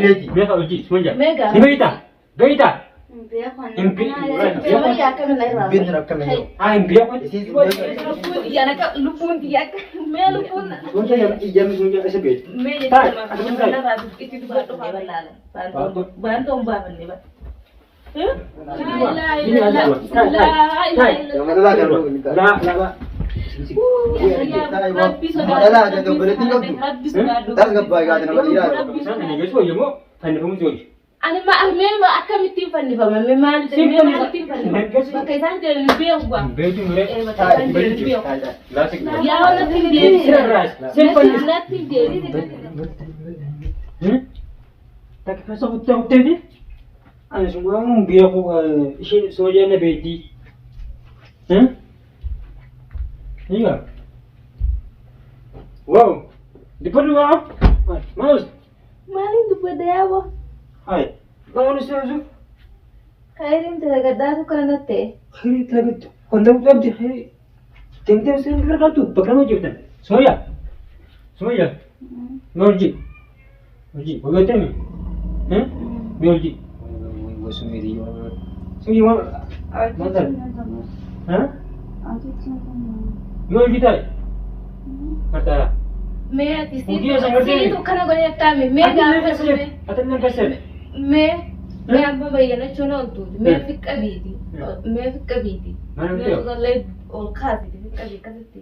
beeti. Meeqa hojii suma jaa. Meeqa. Ni beeyta. Beeyta. Beekni akkamiin. Hin beeku. lubbuun xiyyaa mee lubbuun Sunja ijamni sunja isa beeti. mee jechuudha itti dubbadhu haa bal'aala baantoon baafanne ba ani ma almema akkamittiin fannifama me maal akkamittiin fannifama bakka isaan jiran beeku gwa yaa wala tindeeri sirraa tindeeri tak fasa hutteeni ani sumaamun beeku isheen soo jenna beetii iya wow dipadu waa maus maalin dubbada yaabo hai kamu nusu khairin talagaddaatu kana natte khiri talagaddu wanda abdi khiri temtem sen talagaddu bakrama jibtan soya norji bagatemi norji wasumiri sumi wa mandan norji tai kata me ati situ kana godhettaami me gaafasme atanna kasel me abba bayyana chonontu me fiqqabiiti me sogalle ol kaasiti fiqqabi kasatti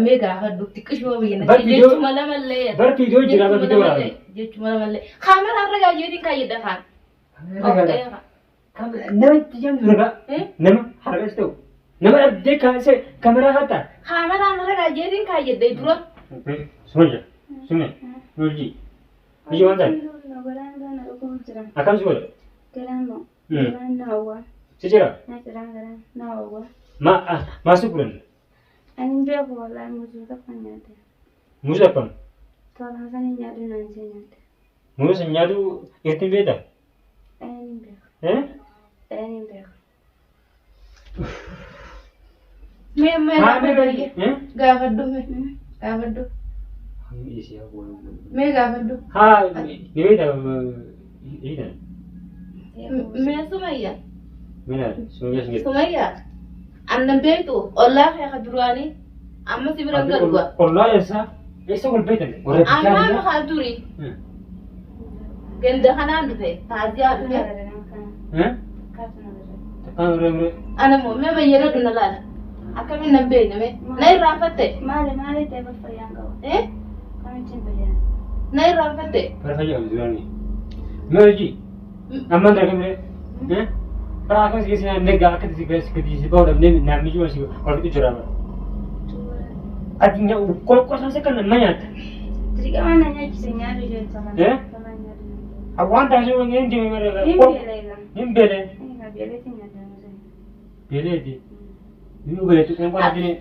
me gaafadhu xiqqishuma bayyana jechuma lamallee video jira video wala jechuma lamallee kamera arragaa jeetiin kaayyedha kaan nama itti jamtu raga nama hargas ta'u nama abdee kaase kamera hatta kamera arragaa jeetiin kaayyedha dura Semuanya, Nurji. Biji mana? Akan semua. Secara? Masuk bulan. Musuh apa? Musuh nyadu itu beda. Me gaafadhu me gaafadhu haa ni beda ini me Sumayya mana Sumayya Sumayya annan beektu ollaa fi durani amma si bira galwa Allah esa wal beda amma ma khaduri ganda hanan dufe taziya dufe ana mo me bayyana dunalala akamin nan bey name nay rafatte male te ba fayanga kamin tin bayyana nay rafatte farfaja durani merji amma da kamre para kan sih nega akan sih guys kedisi bawa dan nami juga sih kalau itu curang artinya kok saya kan nanya jadi mana nanya kisahnya dia sama awan dah sih orang ini mereka bele di ini boleh tu kan pada ni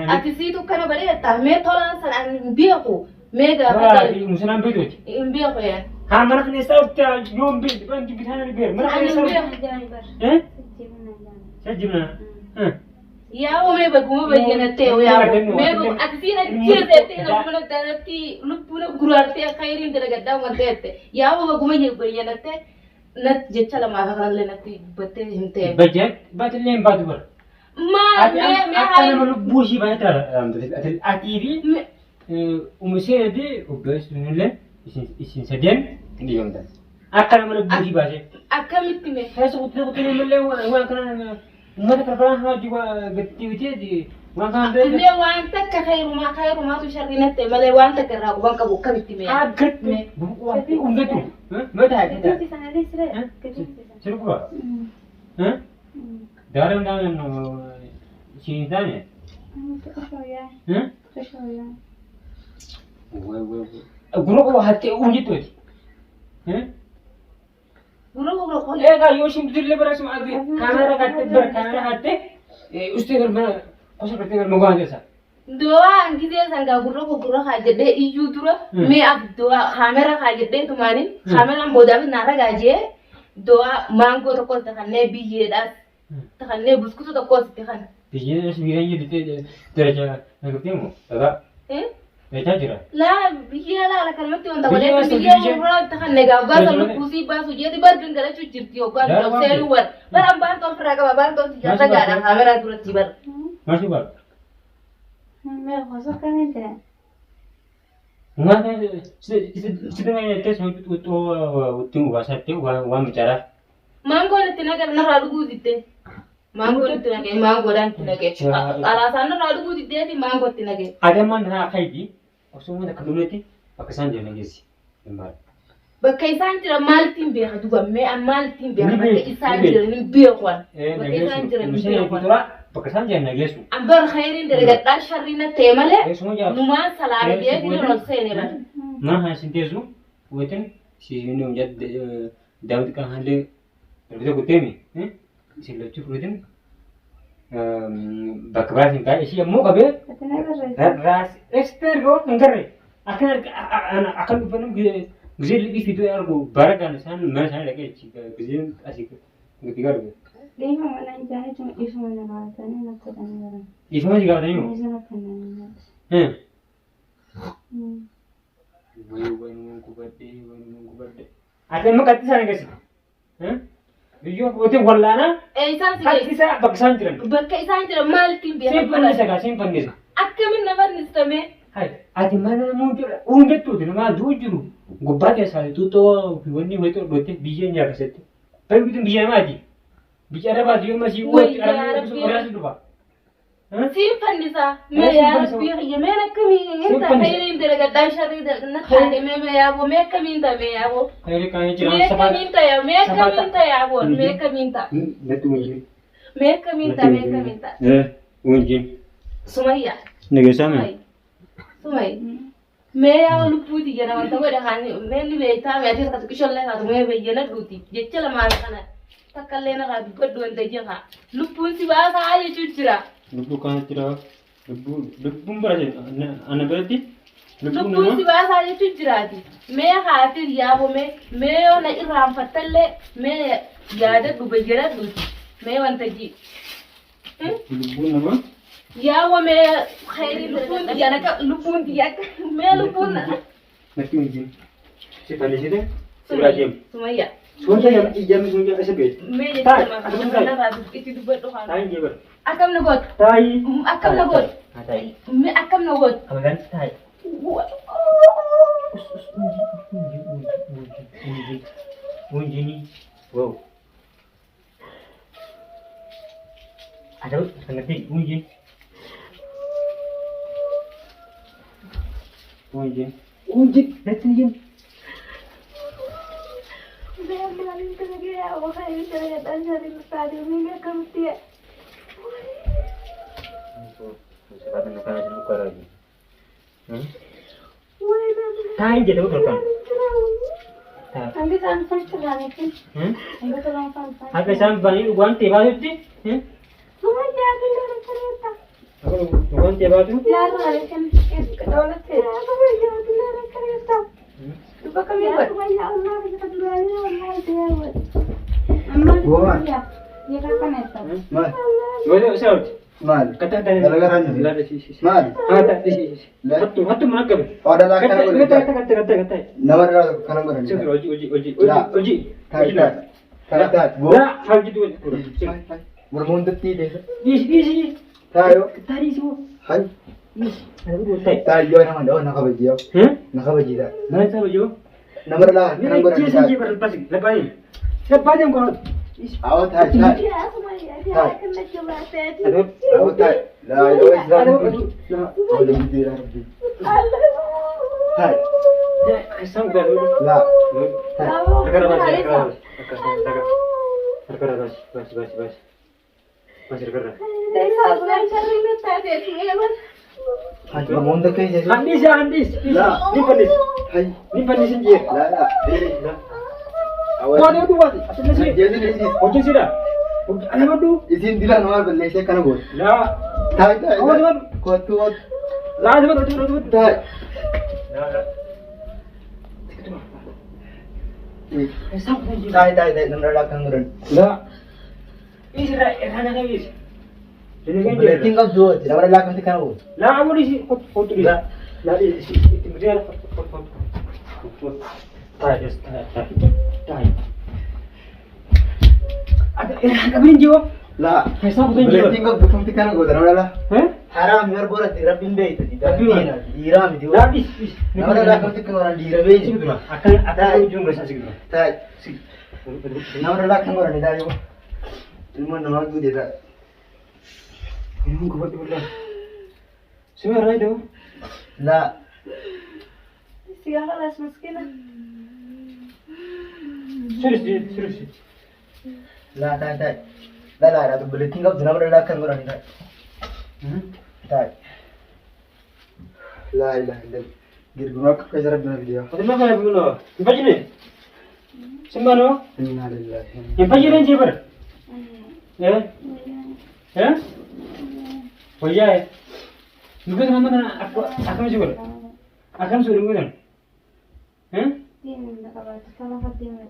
ati situ kan boleh tak me thola san biar ko mega betul musuhan betul biar ko ya हाँ मरक ने सब क्या यूं भी बन की बिठाने लगे मरक ने सब हैं सजीवना या वो मैं बगुमा बजना ते वो या मैं वो अक्सी ना चीर देते ना बगुमा तरती लोग पूरा गुरारते खायरिन तेरे गद्दा मरते थे या वो बगुमा ये बजना ते नत जेचला मागा कर लेना ती बत्ते हिमते बजट बात लें बात बर मैं हाय मतलब बूशी बात है आतीरी उमसे दे उबस ने isin sedian ini yang dah. Akan mana budi bahasa. Akan mesti me. Saya sebut ni mele wan kana umur kerana ha juga getiwiti di wan kan me wan tak khairu tu syarina te mele wan tak kerana wan ka bukan mesti me. Agat me. Wan tu tu. Me dah ada. Seru kau. Dalam sini tanya. Guru ko hati unji tu. Guru ko का योशिम दिल्ली पर असम आदि खाना खाते बर खाना खाते उससे घर में कसं करते घर मगवा जैसा doa angkide sangga guru khajede iju dura me ab doa kamera khajede tumani kamera boda nara gaje doa mango to ko ta ne biye das ta ne buskutu to ko ta kan biye das biye ni dite deraja ngati mo ada Betul jira. La biya la kan mati wanda wale Biya biya biya. wala ta kan nega gaza Biya lu biya. kusi ba su je di bar gangara cu jirti o gan La, do wa selu biya. war bar am bar to fra ga bar to ti Masih ta ga bar. da kamera dura ti bar Masih bar. Me cosa che ne te? Mana sedang yang tes itu tunggu bahasa itu wan bicara. mango ne tinaga na radu gudite mango ne tinaga mango dan tinaga Ja. ala sana radu gudite di mango tinaga Ada mana kai di? Osong mana community pakai sanja nangis. Lembar. bakay sanjira maltin be haduga me am maltin be Ni be, bakay ni sanjira ni be kwan bakay Nangis. sanjira ni Misalnya be itu kwan lah pakai sanja nangis. am bar khairin de daga dar sharrina temale Semua jawab. numa salare de di no sene ba Mana sintesu? Wetin si ini menjadi Daud kan hande berbeda kutemi. Si lucu wetin. Bakbar singkai isi mau kabe Che te ne vorrei? ras expert go ngare. Akan penum gizil di video argo barakan san mana sana lagi gizil asik ketiga argo. Lei fa mana in già tu io sono una volta, ne non te ne Isu masih kau tanya. Mi sono appena. Wanu kubade. Ada mak kati sana guys. Video wetin wallana e san kati sige sa baksan jiran. bakay sanjira maltin be Simpan saja, simpan guys. akamin na bar nistame Hai, ati mana mungkin undet tu nama dujuru. Gobat ya sale tu to wani wetu dote bijen ya kaset. Tapi itu bijen aja. Bicara apa dia masih Woi, orang ya itu Rabbi. orang itu pak. simpan nisa me Eh, ya simpan nisa. rabbi ya me na kami inta Simpan nisa. khairin de daga dar sharrina na tade me ya bo me kaminta me ya bo Kayak kayak me cerita sahabat. kaminta ya me Sabata. kaminta ya bo me kaminta Betul mungkin. me kaminta me kaminta Mungkin. Sumaya Nage sama. Sumay me ya luputi gena wanta wada hani me ni be ta me ati ka kisholle ka me be gena duti je chala ma kana takalle na ka goddo wanda je ha lupun si ba sa ali chuchira Lubu kan tira. Lubu beraja. Anak berarti. lupun si ba sa ali chuchira ti me ha ti ya bo me yo na iram fatalle me ya da du be gena duti me wanta ji Lubu nama. ya wo me khairi lupun ya na ka lupun ya me lupun na Nanti mungkin. Simpan di sini. Berajem. Sumaya Soalnya jam punya sebet. me ya Tak, ma ada benar. na ra du itu du be do ha Tai je ber. akam na god Tai. akam na god Tai. me akam na god Kemudian tai. Unji ni. Wow. Ada ngerti unji. Unji. Unji. Datang je. Sebab nak kena buka lagi. Tai je tu kan. Anche se non sono cercati. Anche se non sono cercati. Apa sampai ni guanti baru tu? Non è già che non c'è. Aku guanti baru. Ya, allora che dove sei? Come è già che non c'è. Tu pa kami ba? Amma, ya. Ya ka kaneta. Mal. Mana saud? Mal. Kata tadi. Dalaga ran. Lada sisi. Mal. Ada di sisi. Hatu mana kau? Ada lah Kata kan. kata. Nomor kan beran. Cakap oji. Tai. Tai. Nah, hal gitu. Bermundet ni deh. Isi. Tayo. Tadi semua. Hai. Ada dua tai. Tayo naman daw nakabaji daw. Nakabaji daw. Mana tahu jo? Nomor lah Ni kan beran. sisi berlepas. Lepas ni. Lepas ni kau. Awat hai. Tai. Ya, sama ya. Ya, kan nak coba tadi. Aduh. Awat tai. Lah itu Islam. Aduh. Boleh tidak Rabbi. Hai. Ya, kesam dah dulu. Lah. Sekarang masih. Sekarang bas. Masih sekarang. Dai sa, bulan sharri na tadi. Hai, bermundet kayak jadi. Handis. Lah. Ni pandis. Hai. Ni pandis sendiri. Lah. Lah. Awat. Kau ada dua. Atas nasi. Jadi ni. Oke sudah. Ada apa Isin dila nomor beli saya kan bol. Lah. Tai tai. Awat awat. Kuat. Lah ada apa? Tai. Lah. Tai nomor belakang beran. Lah. Ini sudah erana habis. Jadi kan Boleh tinggal dua. Nomor belakang kan bol. Lah, aku di sini. Kau tu di. Lari kemudian tay. Ada kami jawab. لا Hesab bukan jawab. بلتين قبل كم تكان قدر ولا لا Hah? حرام يربورة ديرا بين بيت Tapi mana? ديرا دي Lari. ولا لا كم تكان ولا ديرا بيت Sebetulnya akan ujung rasa segitu. تاج نمر لا كم ولا نداء يوم المهم نما دو ديرا Ini gua buat ulang. Suara itu. لا Siapa kelas miskin? Serius. لا تاج تاج لا لا لا بلتين قبل نمر لا كم ولا نداء تاج لا إله إلا الله جربنا كيف ربنا فيديو Tapi mana kalau begini? Empat jenis. Sembano. إنا لله Empat jenis je ber. Ya. Ya. Oh iya. Juga mana aku masih ber. Aku suruh juga. Hah? Tidak kabar. Kalau Fatimah.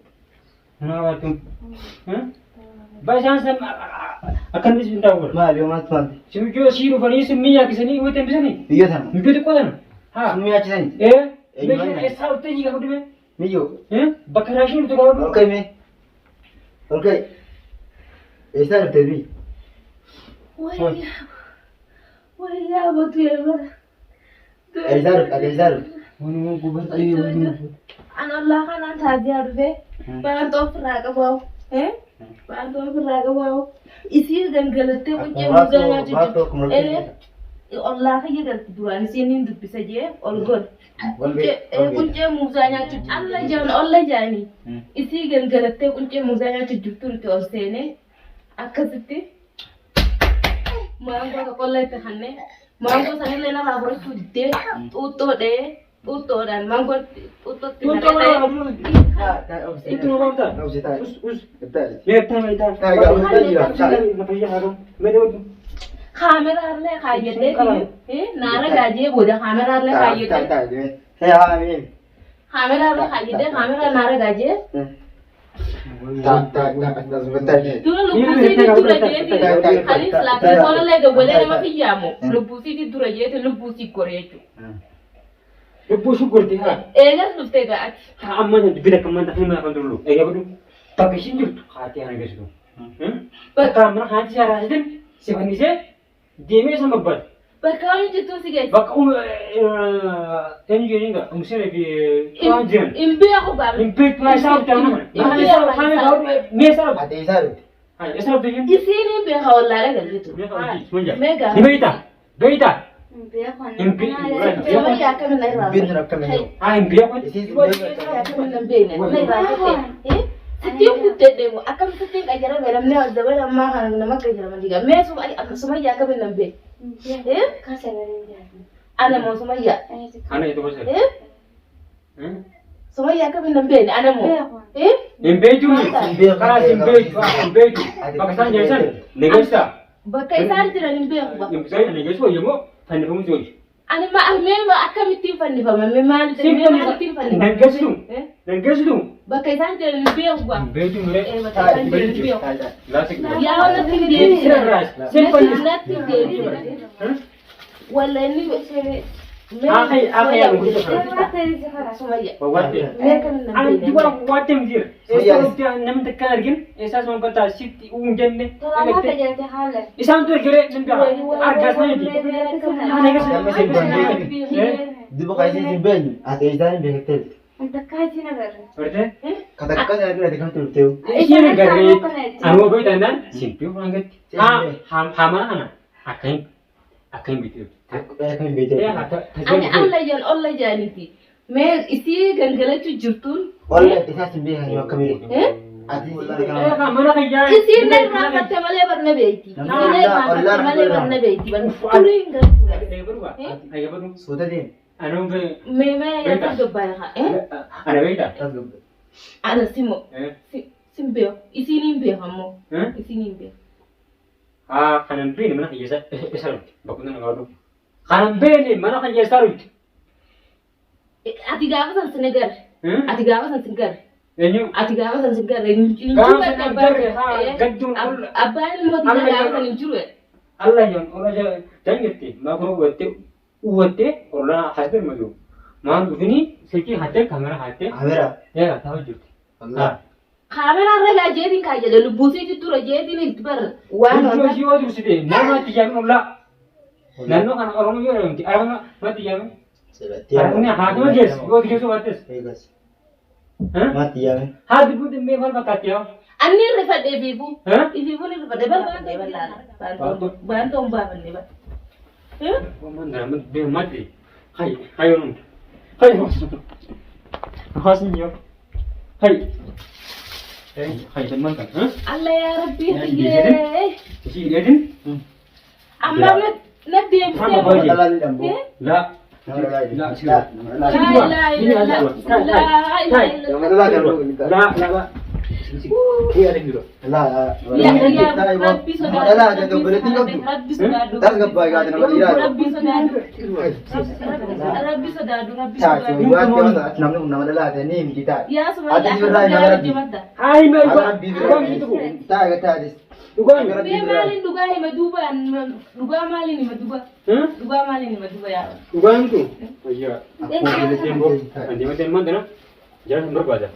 Kenapa tuh? Hah? Bahasa sama akan dicinta ber. ما اليوم ما تفهم Siapa siru fani semia kesini, buat yang kesini. ميو ثم Mungkin itu kan? Ha. سمي أجسني Macam esau tu juga kau tu. ميو Bakar rashin tu kau tu. أوكي مي أوكي إيش تعرف تبي Waya betul ya ber. إيش تعرف Mana gua buat Allah kan anta dia rufe. Bahan to firaga bawo. Bahan to firaga bawo. Isi gangalate kunce muzanya cucu. Allah ka yegal duran sinin du bisa je olgol. Kunce muzanya cucu. Allah jani. Isi gangalate kunce muzanya cucu turte olsene. Akasite. Mango ka kollay te hanne. Mango sanile na rabro tudde. Uto dan mango uto Itu orang tak? أو شيء تعرف Us. تعرف Ya, tahu tak? Kagak usah dia. Apa yang harum? Mana? kamera arle khayede nara gaje boda kamera arle khayede تعرف هي عامين kamera arle khayede kamera nara gaje لازم تاني dulu lupusi di duraje di kali selaka kola lega boleh nama pijamo lupusi di duraje di lupusi koreju Lepas syukur dia. egas lufte ga ati Ha amma ni bila kaman tak kena kan dulu. Ya betul. Tapi sinjur tu hati orang guys tu. Kamera hati saya rasa siapa ni saya? Dia ni sama bad. bakawin jitu si guys Bak ini jadi enggak? Mesti lagi kajian. imbe aku bab Impact lah sahab tahu mana? Mana sahab kami tahu ni sahab. هذا يسالك Ha, sahab tu ni. isini imbe hawala la gajitu Dia kau semenjak. mega Ni berita. Berita. Impi. Jawa ya kami na ira بين رقم يوم Ah, impiak kan? Setiap kita demo akan setiap ajaran dalam ni ada banyak mahal nama kerja nama juga. Mesum semua ya kami nambe. Kasih lagi. Ana mau semua ya. Anak itu pasal. Semua ya kami nambe. Ana mau. Impiak tu ni. Kalau impiak tu. Pakistan jasa. Negara. Bakai sar tidak nambe aku ba. Impiak negara so yemo. Tanda kamu tu. Ana ma almema akan mitin fandi fa ma ma mitin fandi. Negara tu. Negara tu. Bakai sar tidak nambe aku ba. Impiak tu ni. Bakai sar tidak nambe aku. Lasik. Ya wala tinggi. Siapa ni? Wala ni Akhi yang begitu. semua ya. Bawa dia. Mereka Ang nambe. dua watem dia. Esok dia nam tekan lagi. Esas memperta siti unjan ni. Kalau apa jadi hal? Isam tu kira nampak. Argas ni di. Mana دي بقى عايزين بين هتيجي بيكتل Untuk kaji negara. Berarti? kata kata ada di kantor tuh Ini negara. Anu boy tandan. Simpi orang ket. Hama ana. Akan begitu. aku kan beda Ya ada. Ani Allah jani ti. Me isi gangala tu jurtul. والله تحس بيها يوم كمية ati Eh, mana kaya? Isi ne rangka temale barna beiti. Isi ne rangka temale barna beiti. Ban turinga. Ayo berubah. Ayo berubah. sudah deh Anu be. Me ya ta dobaya ha. Ada beda. Ana simo. Simbeo. Isi ni mbeo hamo. Eh? Isi ni mbeo. Ah, kanan bini mana kaya esar. Bakuna ngadu. Kanan bini mana kaya esar. Ati gawa san Senegal. Ati gawa san Senegal. Enyu. Ati gawa san Senegal. Gawa san Senegal. Ha, gadung. Abban mo ti gawa san injure. Allah yon, orang jangan jangan ti. Makro buat uwwattee ollaa haasitee malu. Maal dhufini silkii haattee kaamera haattee Kamera. yaa ta'u jirti. Allah. Kaamera irra laa jeetiin kaa jedhe lubbuusiitti tura jeetiin itti bar waan Iddoo ishii yoo dursite nama itti jaamin ollaa. Naannoo kana Oromoo yoo jedhamti arama matti jaamin. Arabni haatuma geessu yoo geessu baattis. Eegas. Haa? Mati yaame. Haati buuti mee maal fakkaatti yaa? Anni irrifadhee fiifu. Haa? Ifiifuun irrifadhee baafannee bal'aadha. Baantoon baafannee bal'aadha. Mandara be mati. Hai, hayo nun. Hai hawasin. Hawasin yo. Hai. Hai teman kan? Hah? Allah ya Rabbi ye. Si edin? Amma na deemu Sama deemu. baje. Dalan dambo. La. Namara lain. La. La. La ilaha illallah. Namara lain dambo. La, la, la. Ki ada gitu. La. Ya Rabbi sodaatu. Namara lain dambo. Berarti kau tu. Rabbi sodaatu. Tas gabba gadi namara ira. Rabbi sodaatu. Rabbi sodaatu. Rabbi Cak, sodaatu. buat dia masa namara lain ni kita. Ya Ada subhanallah. juga lain namara di. Hai mai Ada ba. di. Bukan gitu. Tak kata hadis. Bukan. Be maalin dhugaa hima duuba dhugaa maalin hima duuba Hah? dhugaa maalin hima duuba yaa Bukan tu. Oh iya. Aku boleh Tembo. Nanti mati mana? Jangan berbaca.